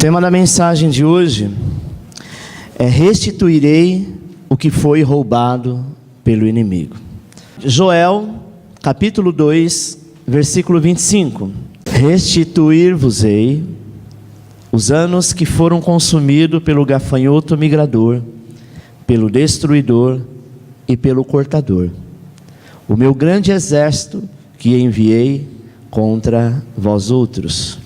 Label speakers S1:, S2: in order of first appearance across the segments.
S1: O tema da mensagem de hoje é: restituirei o que foi roubado pelo inimigo. Joel, capítulo 2, versículo 25. Restituir-vos-ei os anos que foram consumidos pelo gafanhoto migrador, pelo destruidor e pelo cortador, o meu grande exército que enviei contra vós outros.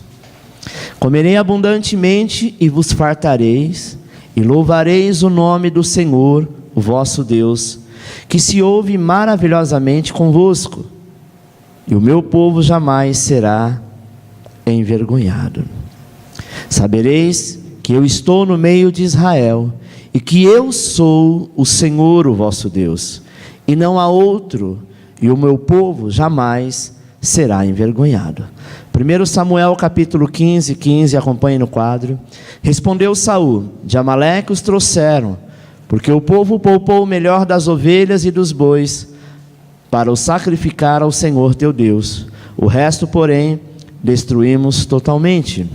S1: Comerei abundantemente e vos fartareis, e louvareis o nome do Senhor, o vosso Deus, que se ouve maravilhosamente convosco, e o meu povo jamais será envergonhado. Sabereis que eu estou no meio de Israel, e que eu sou o Senhor, o vosso Deus, e não há outro, e o meu povo jamais será envergonhado. 1 Samuel capítulo 15, acompanhe no quadro. Respondeu Saul: de Amaleque os trouxeram, porque o povo poupou o melhor das ovelhas e dos bois, para o sacrificar ao Senhor teu Deus. O resto, porém, destruímos totalmente.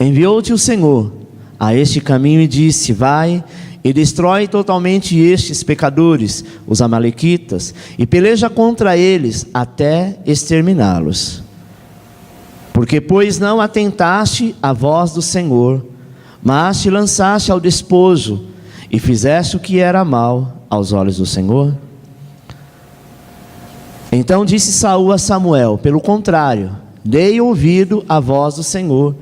S1: Enviou-te o Senhor a este caminho e disse: vai e destrói totalmente estes pecadores, os amalequitas, e peleja contra eles até exterminá-los. Porque, pois, não atentaste à voz do Senhor, mas te lançaste ao despojo, e fizeste o que era mal aos olhos do Senhor? Então disse Saul a Samuel: pelo contrário, dei ouvido à voz do Senhor,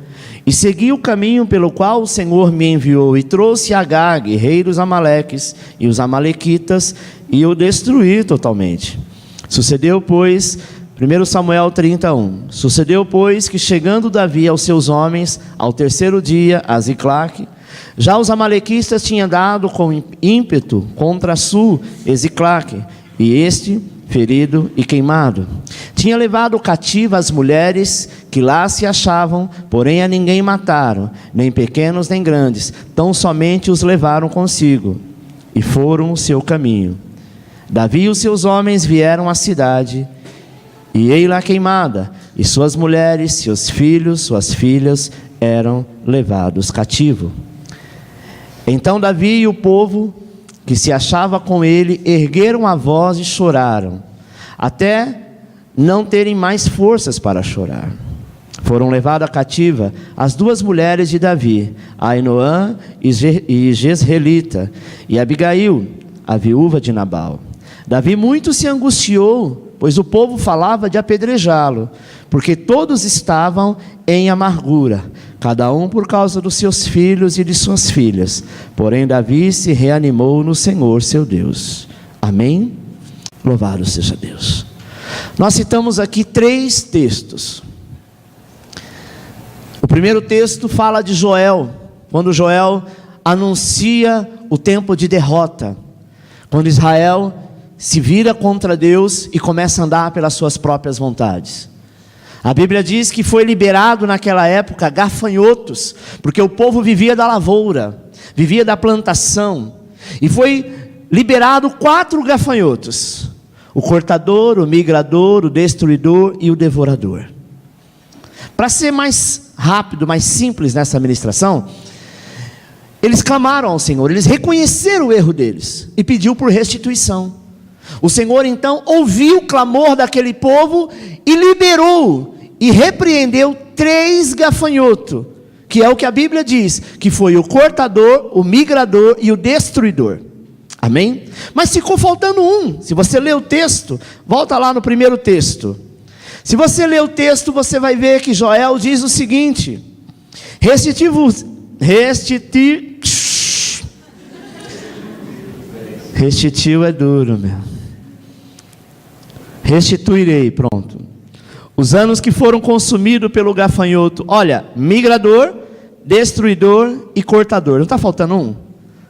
S1: e segui o caminho pelo qual o Senhor me enviou, e trouxe Agag, rei dos Amaleques, e os amalequitas, e o destruí totalmente. Sucedeu, pois, 1 Samuel 31, sucedeu, pois, que chegando Davi aos seus homens, ao terceiro dia, a Ziclague, já os amalequistas tinham dado com ímpeto contra Sul e Ziclague, e este, ferido e queimado, tinha levado cativa as mulheres que lá se achavam, porém a ninguém mataram, nem pequenos nem grandes, tão somente os levaram consigo, e foram o seu caminho. Davi e os seus homens vieram à cidade, e ei-la queimada, e suas mulheres, seus filhos, suas filhas eram levados cativo. Então Davi e o povo que se achava com ele ergueram a voz e choraram, até não terem mais forças para chorar. Foram levadas cativa as duas mulheres de Davi, Ainoã e Jezreelita, e Abigail, a viúva de Nabal. Davi muito se angustiou, pois o povo falava de apedrejá-lo, porque todos estavam em amargura, cada um por causa dos seus filhos e de suas filhas. Porém Davi se reanimou no Senhor seu Deus. Amém? Louvado seja Deus. Nós citamos aqui 3 textos. O primeiro texto fala de Joel, quando Joel anuncia o tempo de derrota, quando Israel se vira contra Deus e começa a andar pelas suas próprias vontades. A Bíblia diz que foi liberado naquela época gafanhotos, porque o povo vivia da lavoura, vivia da plantação, e foi liberado 4 gafanhotos: o cortador, o migrador, o destruidor e o devorador. Para ser mais rápido, mais simples nessa ministração, eles clamaram ao Senhor, eles reconheceram o erro deles e pediu por restituição. O Senhor então ouviu o clamor daquele povo e liberou e repreendeu 3 gafanhotos, que é o que a Bíblia diz, que foi o cortador, o migrador e o destruidor. Amém? Mas ficou faltando um. Se você ler o texto, volta lá no primeiro texto. Se você ler o texto, você vai ver que Joel diz o seguinte: restituiu é duro, meu. Restituirei, pronto, os anos que foram consumidos pelo gafanhoto. Olha, migrador, destruidor e cortador. Não está faltando um?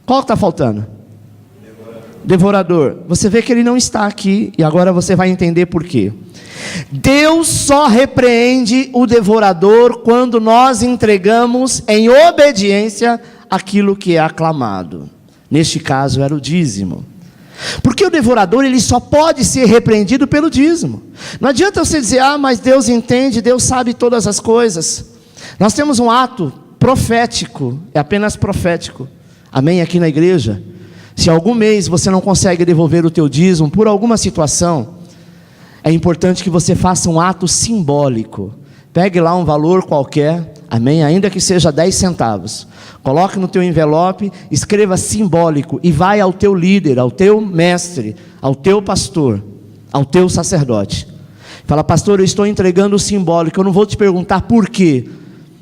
S1: Qual está faltando? Devorador. Você vê que ele não está aqui, e agora você vai entender por quê. Deus só repreende o devorador quando nós entregamos em obediência aquilo que é aclamado. Neste caso era o dízimo. Porque o devorador, ele só pode ser repreendido pelo dízimo. Não adianta você dizer: ah, mas Deus entende, Deus sabe todas as coisas. Nós temos um ato profético, é apenas profético. Amém? Aqui na igreja, se algum mês você não consegue devolver o teu dízimo por alguma situação, é importante que você faça um ato simbólico. Pegue lá um valor qualquer, amém? Ainda que seja 10 centavos. Coloque no teu envelope, escreva simbólico e vai ao teu líder, ao teu mestre, ao teu pastor, ao teu sacerdote. Fala: pastor, eu estou entregando o simbólico, eu não vou te perguntar por quê,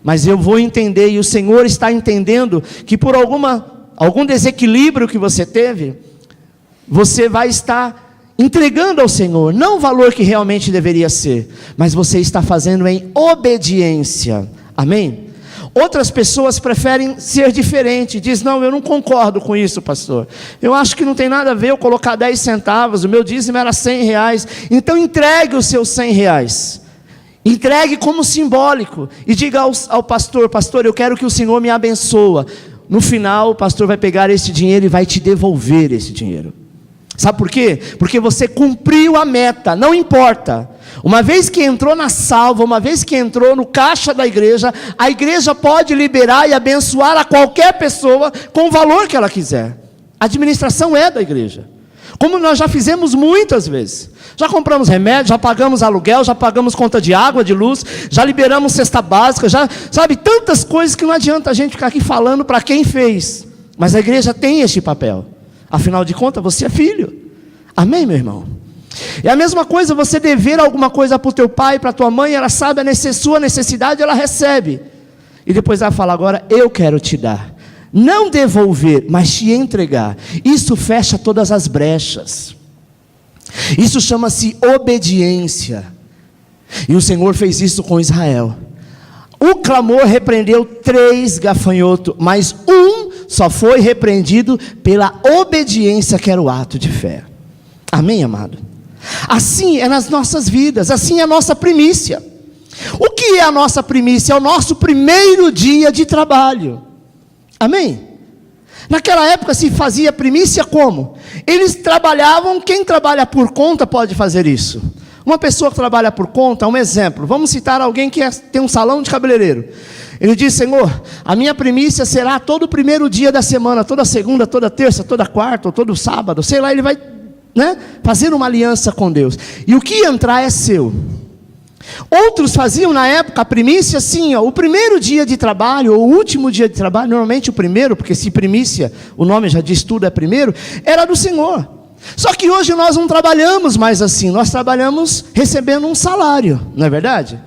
S1: mas eu vou entender, e o Senhor está entendendo que por algum desequilíbrio que você teve, você vai estar entregando ao Senhor, não o valor que realmente deveria ser, mas você está fazendo em obediência, amém? Outras pessoas preferem ser diferente, diz: não, eu não concordo com isso, pastor, eu acho que não tem nada a ver eu colocar 10 centavos, o meu dízimo era 100 reais, então entregue os seus 100 reais, entregue como simbólico, e diga ao pastor: pastor, eu quero que o Senhor me abençoe. No final o pastor vai pegar esse dinheiro e vai te devolver esse dinheiro. Sabe por quê? Porque você cumpriu a meta, não importa. Uma vez que entrou na salva, uma vez que entrou no caixa da igreja, a igreja pode liberar e abençoar a qualquer pessoa com o valor que ela quiser. A administração é da igreja, como nós já fizemos muitas vezes. Já compramos remédio, já pagamos aluguel, já pagamos conta de água, de luz, já liberamos cesta básica, já, sabe, tantas coisas que não adianta a gente ficar aqui falando para quem fez. Mas a igreja tem este papel. Afinal de contas, você é filho. Amém, meu irmão? É a mesma coisa você dever alguma coisa para o teu pai, para a tua mãe, ela sabe a sua necessidade, ela recebe. E depois ela fala: agora eu quero te dar. Não devolver, mas te entregar. Isso fecha todas as brechas. Isso chama-se obediência. E o Senhor fez isso com Israel. O clamor repreendeu 3 gafanhotos, mas um só foi repreendido pela obediência, que era o ato de fé. Amém, amado? Assim é nas nossas vidas, assim é a nossa primícia. O que é a nossa primícia? É o nosso primeiro dia de trabalho. Amém? Naquela época se fazia primícia como? Eles trabalhavam, quem trabalha por conta pode fazer isso. Uma pessoa que trabalha por conta, um exemplo, vamos citar alguém que tem um salão de cabeleireiro. Ele diz: Senhor, a minha primícia será todo o primeiro dia da semana, toda segunda, toda terça, toda quarta, ou todo sábado, sei lá, ele vai, fazer uma aliança com Deus. E o que entrar é seu. Outros faziam na época a primícia assim, o primeiro dia de trabalho, ou o último dia de trabalho, normalmente o primeiro, porque se primícia, o nome já diz tudo, é primeiro, era do Senhor. Só que hoje nós não trabalhamos mais assim, nós trabalhamos recebendo um salário, não é verdade?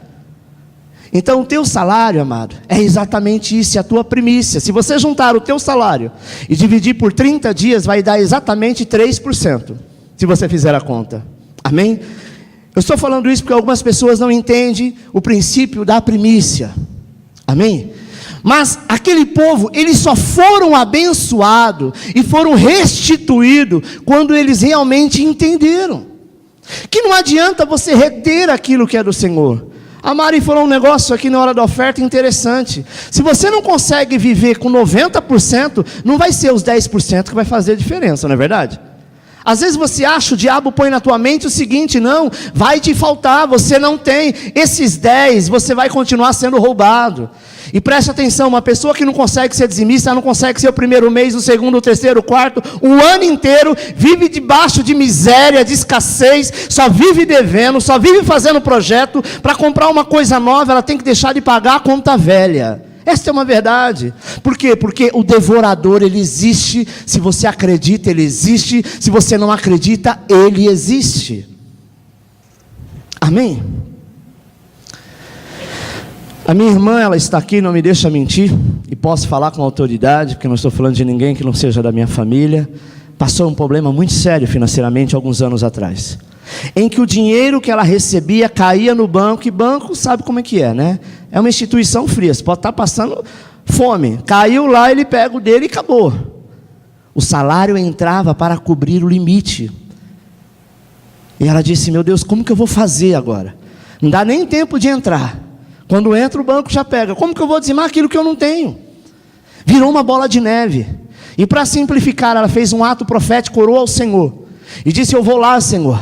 S1: Então o teu salário, amado, é exatamente isso, é a tua primícia. Se você juntar o teu salário e dividir por 30 dias, vai dar exatamente 3%, se você fizer a conta. Amém? Eu estou falando isso porque algumas pessoas não entendem o princípio da primícia. Amém? Mas aquele povo, eles só foram abençoados e foram restituídos quando eles realmente entenderam que não adianta você reter aquilo que é do Senhor. A Mari falou um negócio aqui na hora da oferta interessante. Se você não consegue viver com 90%, não vai ser os 10% que vai fazer a diferença, não é verdade? Às vezes você acha, o diabo põe na tua mente o seguinte: não, vai te faltar, você não tem, esses 10, você vai continuar sendo roubado. E preste atenção, uma pessoa que não consegue ser dizimista, não consegue ser o primeiro mês, o segundo, o terceiro, o quarto, o ano inteiro, vive debaixo de miséria, de escassez, só vive devendo, só vive fazendo projeto, para comprar uma coisa nova, ela tem que deixar de pagar a conta velha. Esta é uma verdade. Por quê? Porque o devorador, ele existe. Se você acredita, ele existe. Se você não acredita, ele existe. Amém? A minha irmã, ela está aqui, não me deixa mentir, e posso falar com autoridade, porque não estou falando de ninguém que não seja da minha família. Passou um problema muito sério financeiramente alguns anos atrás, em que o dinheiro que ela recebia caía no banco, e banco sabe como é que é, né? É uma instituição fria, você pode estar passando fome, caiu lá, ele pega o dele e acabou. O salário entrava para cobrir o limite. E ela disse: meu Deus, como que eu vou fazer agora? Não dá nem tempo de entrar. Quando entra o banco já pega. Como que eu vou dizimar aquilo que eu não tenho? Virou uma bola de neve. E para simplificar, ela fez um ato profético, orou ao Senhor e disse: eu vou lá, Senhor,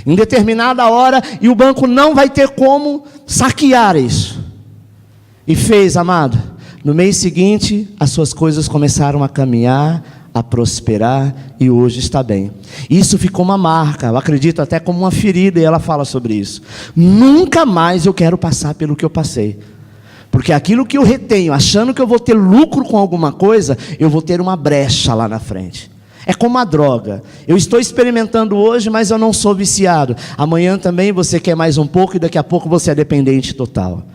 S1: em determinada hora, e o banco não vai ter como saquear isso. E fez, amado. No mês seguinte, as suas coisas começaram a caminhar, a prosperar, e hoje está bem. Isso ficou uma marca, eu acredito até como uma ferida, e ela fala sobre isso. Nunca mais eu quero passar pelo que eu passei. Porque aquilo que eu retenho, achando que eu vou ter lucro com alguma coisa, eu vou ter uma brecha lá na frente. É como a droga. Eu estou experimentando hoje, mas eu não sou viciado. Amanhã também você quer mais um pouco e daqui a pouco você é dependente total.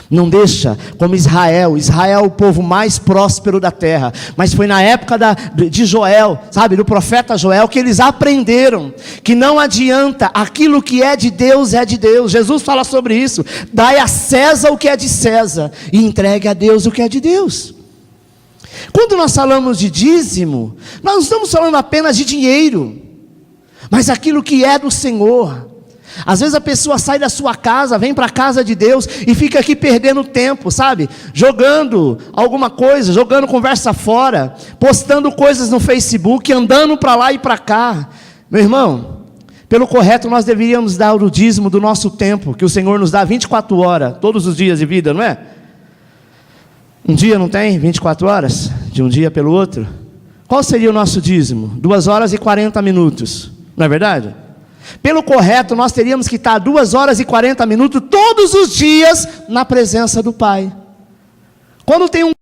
S1: Não deixa como Israel. Israel é o povo mais próspero da terra. Mas foi na época de Joel, sabe, do profeta Joel, que eles aprenderam que não adianta, aquilo que é de Deus é de Deus. Jesus fala sobre isso. Dai a César o que é de César e entregue a Deus o que é de Deus. Quando nós falamos de dízimo, nós não estamos falando apenas de dinheiro, mas aquilo que é do Senhor. Às vezes a pessoa sai da sua casa, vem para a casa de Deus e fica aqui perdendo tempo, sabe? Jogando alguma coisa, jogando conversa fora, postando coisas no Facebook, andando para lá e para cá. Meu irmão, pelo correto nós deveríamos dar o dízimo do nosso tempo, que o Senhor nos dá 24 horas, todos os dias de vida, não é? Um dia não tem 24 horas? De um dia pelo outro? Qual seria o nosso dízimo? 2 horas e 40 minutos, não é verdade? Pelo correto, nós teríamos que estar 2 horas e 40 minutos todos os dias na presença do Pai. Quando tem um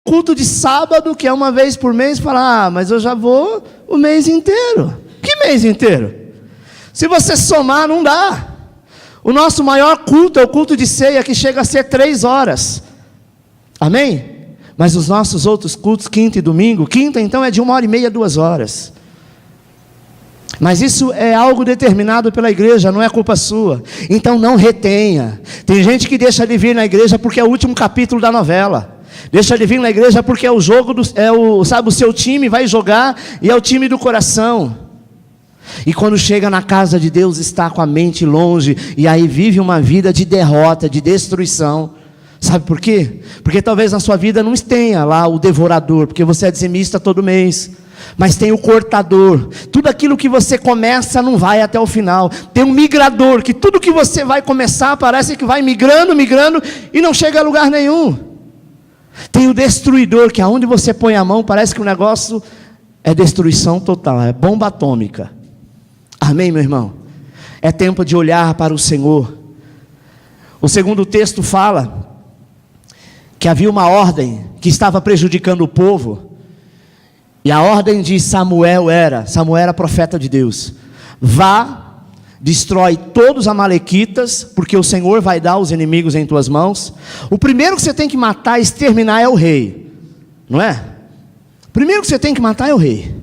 S1: culto de sábado, que é uma vez por mês, fala, mas eu já vou o mês inteiro. Que mês inteiro? Se você somar, não dá. O nosso maior culto é o culto de ceia, que chega a ser 3 horas. Amém? Mas os nossos outros cultos, quinta e domingo, quinta então é de 1h30, 2 horas. Mas isso é algo determinado pela igreja, não é culpa sua. Então não retenha. Tem gente que deixa de vir na igreja porque é o último capítulo da novela. Deixa de vir na igreja porque é o jogo, sabe, o seu time vai jogar e é o time do coração. E quando chega na casa de Deus está com a mente longe e aí vive uma vida de derrota, de destruição. Sabe por quê? Porque talvez na sua vida não tenha lá o devorador, porque você é dizimista todo mês, mas tem o cortador. Tudo aquilo que você começa não vai até o final. Tem um migrador, que tudo que você vai começar parece que vai migrando e não chega a lugar nenhum. Tem o destruidor, que aonde você põe a mão parece que o negócio é destruição total, é bomba atômica. Amém, meu irmão? É tempo de olhar para o Senhor. O segundo texto fala que havia uma ordem que estava prejudicando o povo, e a ordem de Samuel era profeta de Deus: vá, destrói todos os amalequitas, porque o Senhor vai dar os inimigos em tuas mãos. O primeiro que você tem que matar, exterminar é o rei, não é? O primeiro que você tem que matar é o rei.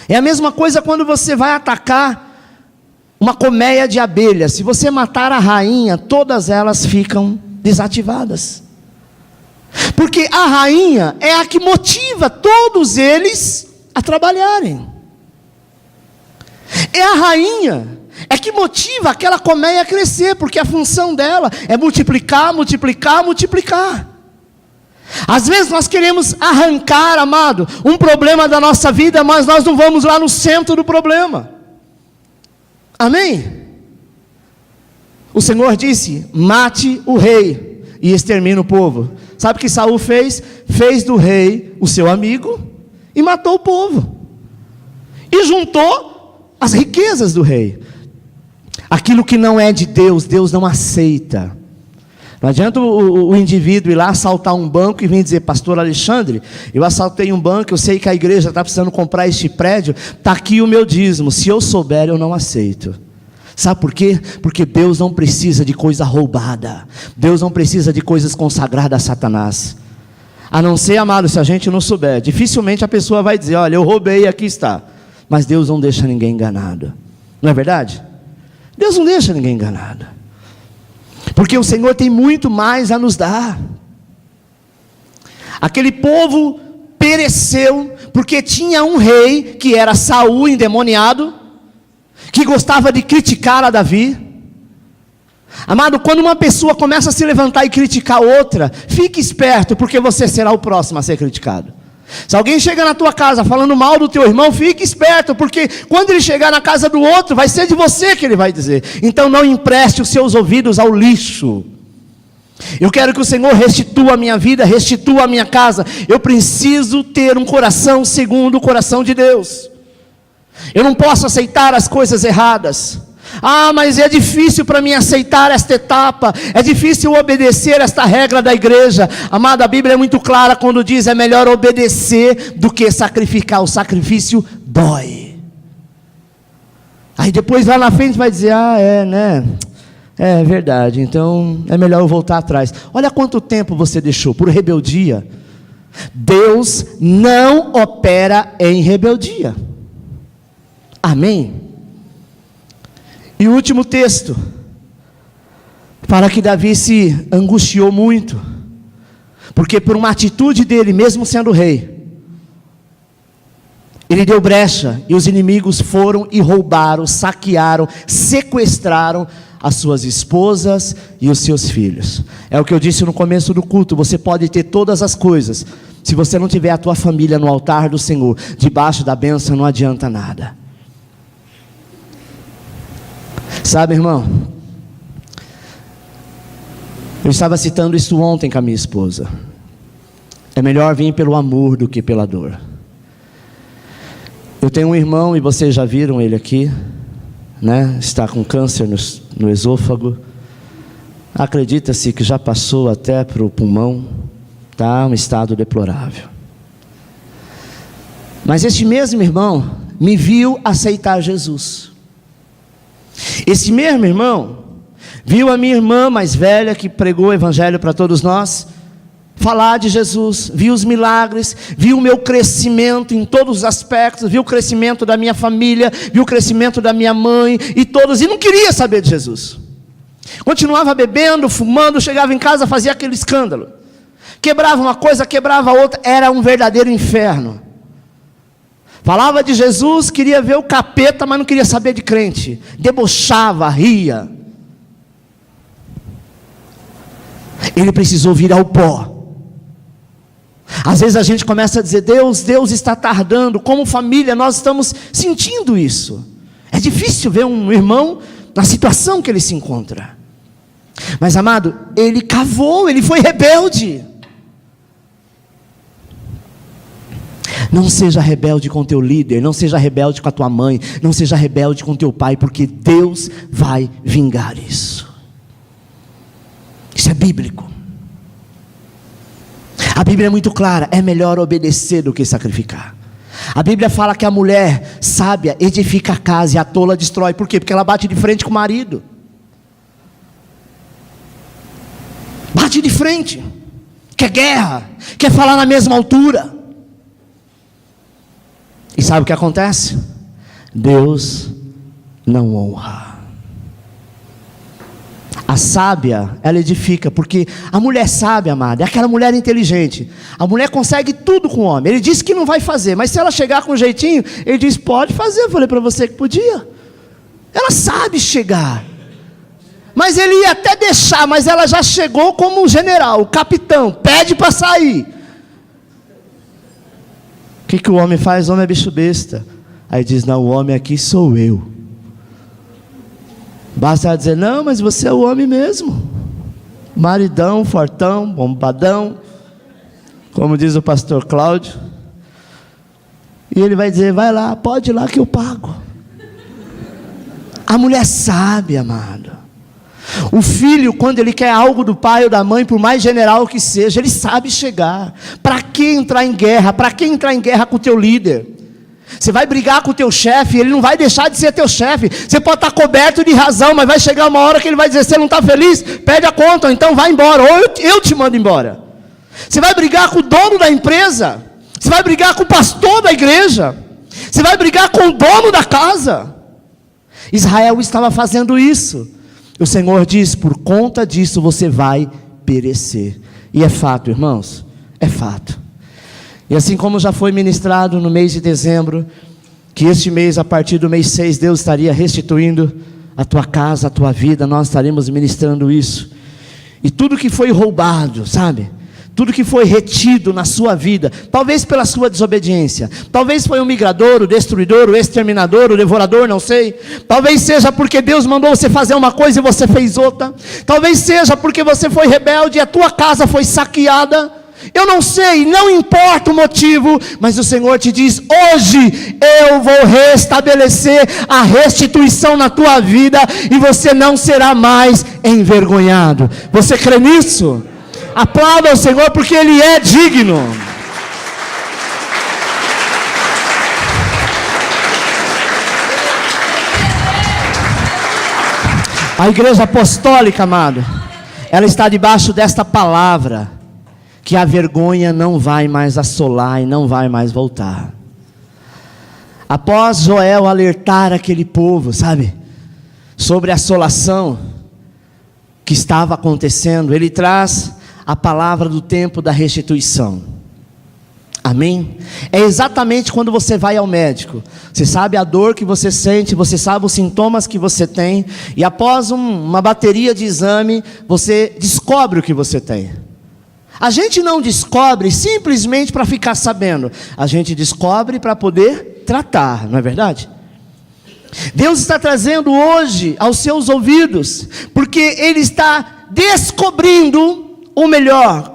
S1: É a mesma coisa quando você vai atacar uma colmeia de abelhas. Se você matar a rainha, todas elas ficam desativadas. Porque a rainha é a que motiva todos eles a trabalharem. É a rainha que motiva aquela colmeia a crescer, porque a função dela é multiplicar, multiplicar, multiplicar. Às vezes nós queremos arrancar, amado, um problema da nossa vida, mas nós não vamos lá no centro do problema. Amém? O Senhor disse: mate o rei e extermine o povo. Sabe o que Saul fez? Fez do rei o seu amigo e matou o povo. E juntou as riquezas do rei. Aquilo que não é de Deus, Deus não aceita. Não adianta o indivíduo ir lá assaltar um banco e vir dizer: pastor Alexandre, eu assaltei um banco, eu sei que a igreja está precisando comprar este prédio, está aqui o meu dízimo, se eu souber eu não aceito. Sabe por quê? Porque Deus não precisa de coisa roubada. Deus não precisa de coisas consagradas a Satanás. A não ser, amado, se a gente não souber, dificilmente a pessoa vai dizer: olha, eu roubei e aqui está. Mas Deus não deixa ninguém enganado. Não é verdade? Deus não deixa ninguém enganado. Porque o Senhor tem muito mais a nos dar. Aquele povo pereceu porque tinha um rei que era Saul endemoniado, que gostava de criticar a Davi. Amado, quando uma pessoa começa a se levantar e criticar outra, fique esperto, porque você será o próximo a ser criticado. Se alguém chega na tua casa falando mal do teu irmão, fique esperto, porque quando ele chegar na casa do outro, vai ser de você que ele vai dizer. Então não empreste os seus ouvidos ao lixo. Eu quero que o Senhor restitua a minha vida, restitua a minha casa. Eu preciso ter um coração segundo o coração de Deus. Eu não posso aceitar as coisas erradas. Ah, mas é difícil para mim aceitar esta etapa, é difícil obedecer esta regra da igreja. Amado, a Bíblia é muito clara quando diz: é melhor obedecer do que sacrificar. O sacrifício dói. Aí depois lá na frente vai dizer: ah, né? É verdade, então é melhor eu voltar atrás. Olha quanto tempo você deixou por rebeldia. Deus não opera em rebeldia. Amém? E o último texto, para que Davi se angustiou muito, porque por uma atitude dele, mesmo sendo rei, ele deu brecha, e os inimigos foram e roubaram, saquearam, sequestraram as suas esposas e os seus filhos. É o que eu disse no começo do culto: você pode ter todas as coisas, se você não tiver a tua família no altar do Senhor, debaixo da bênção, não adianta nada. Sabe, irmão, eu estava citando isso ontem com a minha esposa. É melhor vir pelo amor do que pela dor. Eu tenho um irmão, e vocês já viram ele aqui, né? Está com câncer no esôfago. Acredita-se que já passou até para o pulmão. Está um estado deplorável. Mas este mesmo irmão me viu aceitar Jesus. Esse mesmo irmão viu a minha irmã mais velha, que pregou o evangelho para todos nós, falar de Jesus, viu os milagres, viu o meu crescimento em todos os aspectos, viu o crescimento da minha família, viu o crescimento da minha mãe, e não queria saber de Jesus. Continuava bebendo, fumando, chegava em casa, fazia aquele escândalo, quebrava uma coisa, quebrava outra, era um verdadeiro inferno. Falava de Jesus, queria ver o capeta, mas não queria saber de crente, debochava, ria. Ele precisou virar o pó. Às vezes a gente começa a dizer: Deus está tardando. Como família nós estamos sentindo isso. É difícil ver um irmão na situação que ele se encontra. Mas amado, ele cavou, ele foi rebelde. Não seja rebelde com teu líder, não seja rebelde com a tua mãe, não seja rebelde com teu pai, porque Deus vai vingar isso. Isso é bíblico. A Bíblia é muito clara: é melhor obedecer do que sacrificar. A Bíblia fala que a mulher sábia edifica a casa e a tola destrói. Por quê? Porque ela bate de frente com o marido. Bate de frente, quer guerra, quer falar na mesma altura. E sabe o que acontece? Deus não honra. A sábia, ela edifica, porque a mulher sábia, amada, é aquela mulher inteligente. A mulher consegue tudo com o homem. Ele disse que não vai fazer, mas se ela chegar com um jeitinho, ele diz: pode fazer. Eu falei para você que podia. Ela sabe chegar. Mas ele ia até deixar, mas ela já chegou como um general, o capitão, pede para sair. O que o homem faz? O homem é bicho besta. Aí diz: não, o homem aqui sou eu. Basta ela dizer: não, mas você é o homem mesmo. Maridão, fortão, bombadão, como diz o pastor Cláudio. E ele vai dizer: vai lá, pode ir lá que eu pago. A mulher sabe, amado. O filho, quando ele quer algo do pai ou da mãe, por mais general que seja, ele sabe chegar. Para que entrar em guerra? Para que entrar em guerra com o teu líder? Você vai brigar com o teu chefe, ele não vai deixar de ser teu chefe. Você pode estar coberto de razão, mas vai chegar uma hora que ele vai dizer: você não está feliz? Pede a conta, ou então vai embora, ou eu te mando embora. Você vai brigar com o dono da empresa, você vai brigar com o pastor da igreja, você vai brigar com o dono da casa. Israel estava fazendo isso. O Senhor diz: por conta disso você vai perecer. E é fato, irmãos, é fato. E assim como já foi ministrado no mês de dezembro, que este mês, a partir do mês 6, Deus estaria restituindo a tua casa, a tua vida, nós estaremos ministrando isso. E tudo que foi roubado, sabe? tudo que foi retido na sua vida, talvez pela sua desobediência, talvez foi um migrador, o destruidor, o exterminador, o devorador, não sei, talvez seja porque Deus mandou você fazer uma coisa e você fez outra, talvez seja porque você foi rebelde e a tua casa foi saqueada, eu não sei, não importa o motivo, mas o Senhor te diz: hoje eu vou restabelecer a restituição na tua vida, e você não será mais envergonhado. Você crê nisso? Aplauda o Senhor, porque Ele é digno. A igreja apostólica, amado, ela está debaixo desta palavra, que a vergonha não vai mais assolar e não vai mais voltar. Após Joel alertar aquele povo, sabe, sobre a assolação que estava acontecendo, ele traz a palavra do tempo da restituição. Amém? É exatamente quando você vai ao médico, você sabe a dor que você sente, você sabe os sintomas que você tem, e após uma bateria de exame, você descobre o que você tem. A gente não descobre simplesmente para ficar sabendo, a gente descobre para poder tratar, não é verdade? Deus está trazendo hoje aos seus ouvidos, porque Ele está descobrindo o melhor,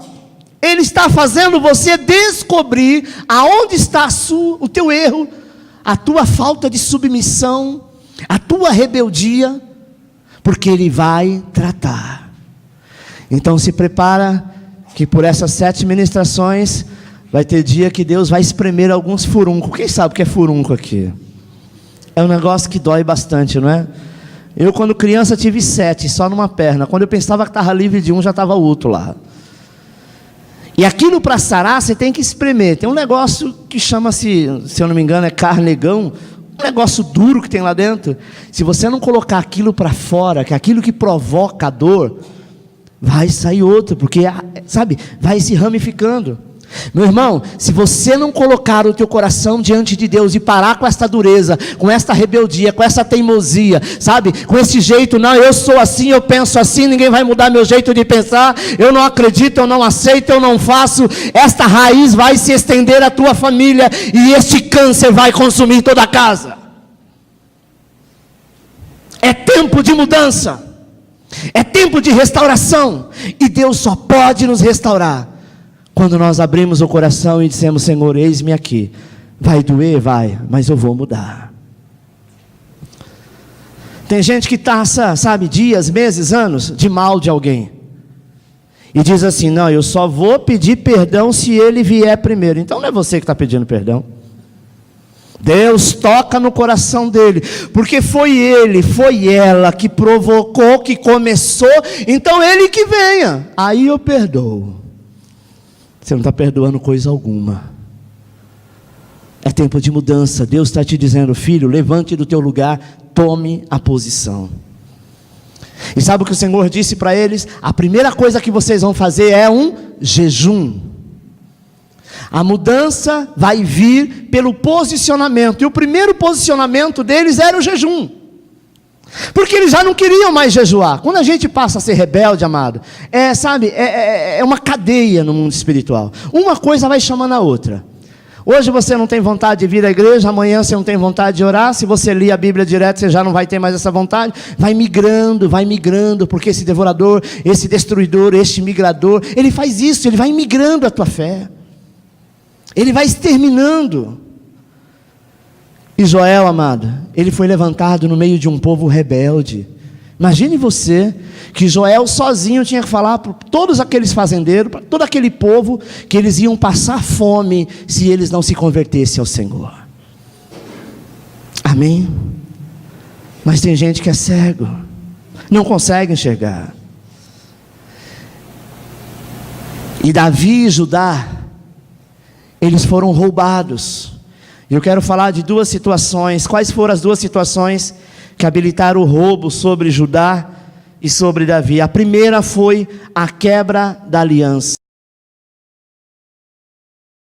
S1: Ele está fazendo você descobrir aonde está o teu erro, a tua falta de submissão, a tua rebeldia, porque Ele vai tratar. Então se prepara, que por essas 7 ministrações, vai ter dia que Deus vai espremer alguns furuncos. Quem sabe o que é furunco aqui? É um negócio que dói bastante, não é? Eu quando criança tive 7, só numa perna. Quando eu pensava que estava livre de um, já estava outro lá. E aquilo para sarar, você tem que espremer. Tem um negócio que chama-se, se eu não me engano, é carnegão. Um negócio duro que tem lá dentro. Se você não colocar aquilo para fora, que é aquilo que provoca a dor, vai sair outro, porque, sabe, vai se ramificando. Meu irmão, se você não colocar o teu coração diante de Deus e parar com esta dureza, com esta rebeldia, com essa teimosia, sabe, com esse jeito, não, eu sou assim, eu penso assim, ninguém vai mudar meu jeito de pensar, eu não acredito, eu não aceito, eu não faço, esta raiz vai se estender à tua família, e este câncer vai consumir toda a casa. É tempo de mudança, é tempo de restauração, e Deus só pode nos restaurar quando nós abrimos o coração e dissemos: Senhor, eis-me aqui. Vai doer? Vai, mas eu vou mudar. Tem gente que passa, sabe, dias, meses, anos de mal de alguém, e diz assim: não, eu só vou pedir perdão se ele vier primeiro. Então não é você que está pedindo perdão. Deus toca no coração dele, porque foi ele, foi ela que provocou, que começou, então ele que venha, aí eu perdoo. Você não está perdoando coisa alguma. É tempo de mudança. Deus está te dizendo: filho, levante do teu lugar, tome a posição. E sabe o que o Senhor disse para eles? A primeira coisa que vocês vão fazer é um jejum. A mudança vai vir pelo posicionamento, e o primeiro posicionamento deles era o jejum, porque eles já não queriam mais jejuar. Quando a gente passa a ser rebelde, amado, é uma cadeia no mundo espiritual, uma coisa vai chamando a outra. Hoje você não tem vontade de vir à igreja, amanhã você não tem vontade de orar, se você ler a Bíblia direto, você já não vai ter mais essa vontade, vai migrando, porque esse devorador, esse destruidor, este migrador, ele faz isso, ele vai migrando a tua fé, ele vai exterminando. E Joel, amado, ele foi levantado no meio de um povo rebelde. Imagine você, que Joel sozinho tinha que falar para todos aqueles fazendeiros, para todo aquele povo, que eles iam passar fome, se eles não se convertessem ao Senhor. Amém? Mas tem gente que é cego, não consegue enxergar. E Davi e Judá, eles foram roubados. Eu quero falar de 2 situações. Quais foram as 2 situações que habilitaram o roubo sobre Judá e sobre Davi? A primeira foi a quebra da aliança.